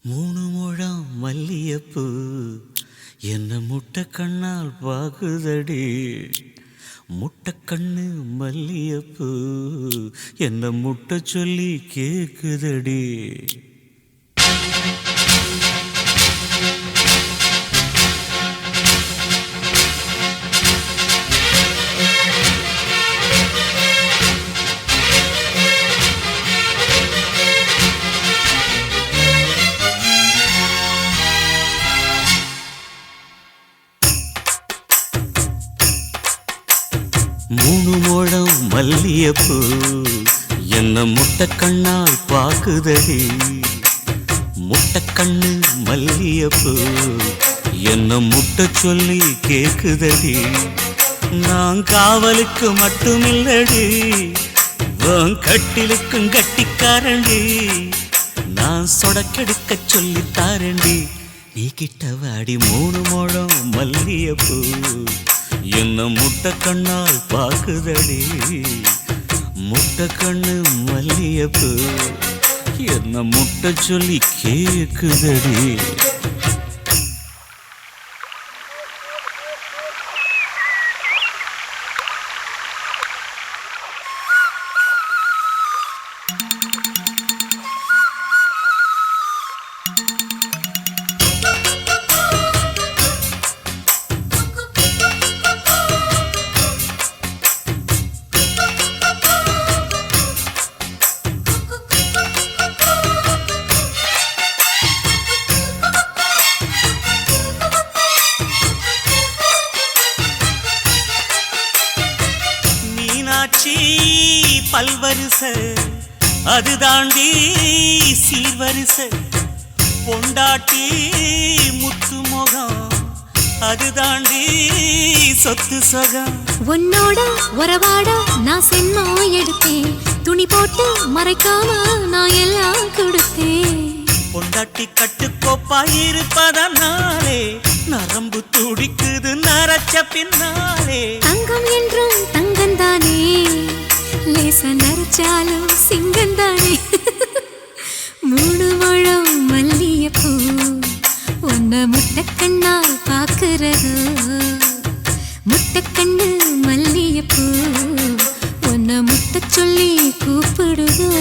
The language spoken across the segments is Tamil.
மூணு முழம் மல்லியப்பூ என்ன முட்டை கண்ணால் பாகுதடி. முட்டை கண்ணு மல்லியப்பூ என்ன முட்டை சொல்லி கேக்குதடி. மூணு முழம் மல்லியப்பூ என்ன முட்டை கண்ணால் பாக்குதடி. முட்டை கண்ணு மல்லியப்பூ என்ன முட்டை சொல்லி கேக்குதடி. நான் காவலுக்கு மட்டுமில்லடி, கட்டிலுக்கும் கட்டிக்காரண்டி. நான் சொடக்கெடுக்க சொல்லி தாரண்டி. நீ கிட்ட வாடி மூணு முழம் மல்லியப்பூ என்ன முட்டை கண்ணால் பாக்குதடி. முட்டை கண்ணு மல்லியப்பூ என்ன முட்டை சொல்லி கேக்குதடி. பல்வரிச அது தாண்டி சீர்வரிச பொண்டாட்டி முத்து முகம் அது தாண்டி சொத்து சொகம். உன்னோட உறவாட நான் சென்மா எடுத்தேன், துணி போட்டு மறைக்காம நான் எல்லாம் கொடுத்தேன். பொண்டாட்டி கட்டுக்கோப்பாயிருப்பதனாலே நரம்பு துடிக்குது நரச்ச பின்னாலே. தங்கம் என்றும் தங்கந்தானே, லேச நரைச்சாலும் சிங்கந்தானே. மூணு முழம் மல்லியப்பூ உன்ன முட்டை கண்ணால் பாக்குறது. முட்டை கண்ணு மல்லியப்பூ உன்ன முட்டை சொல்லி கூப்பிடுதோ.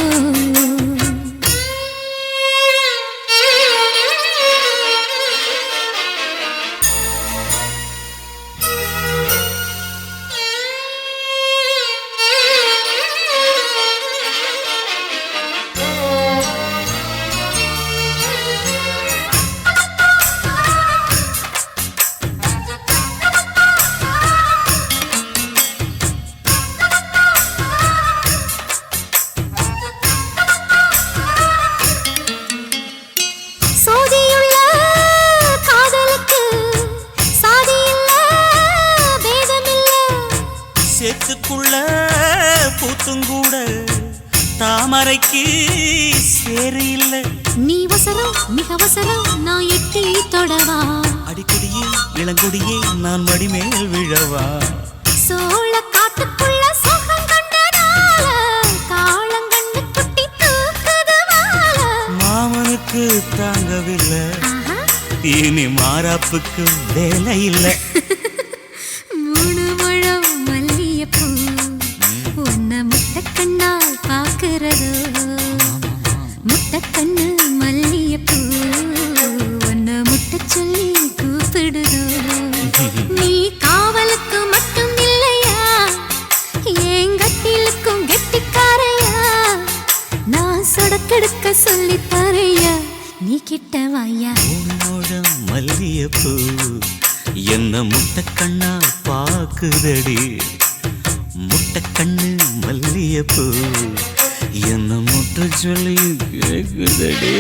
சேத்துக்குள்ள பூத்துங்கூட தாமரைக்கு சேரு இல்ல. நீ வசரம் மிக வசரம் நான் எட்டி தொடவா. அடிக்கடியே இளங்குடியே நான் மடிமேல் விழவா. சோழ காட்டுக்குள்ள சோகம் கண்டதால காளங்கண்ணு குட்டி தூக்குதுவால. மாமனுக்கு தாங்கவில்லை, இனி மாறாப்புக்கு வேலை இல்லை. மூணு முழம் மல்லியப்பூ உன்ன முட்டை கண்ணால் பாக்குறதோ. முட்டை கண்ணு மல்லியப்பூ உன்ன முட்டை சொல்லி கூப்பிடுதோ. நீ காவலுக்கு மட்டும் இல்லையா, என் கட்டிலுக்கும் கெட்டிக்காரையா. நான் சொடக்கெடுக்க சொல்லி தரையா, நீ கிட்ட வாயா. மூணு முழம் மல்லியப்பூ என்ன முட்டை கண்ணா பாக்குதடி. முட்டை கண்ணு மல்லியப்பூ என்ன முட்டை சொல்லி கேக்குதடி.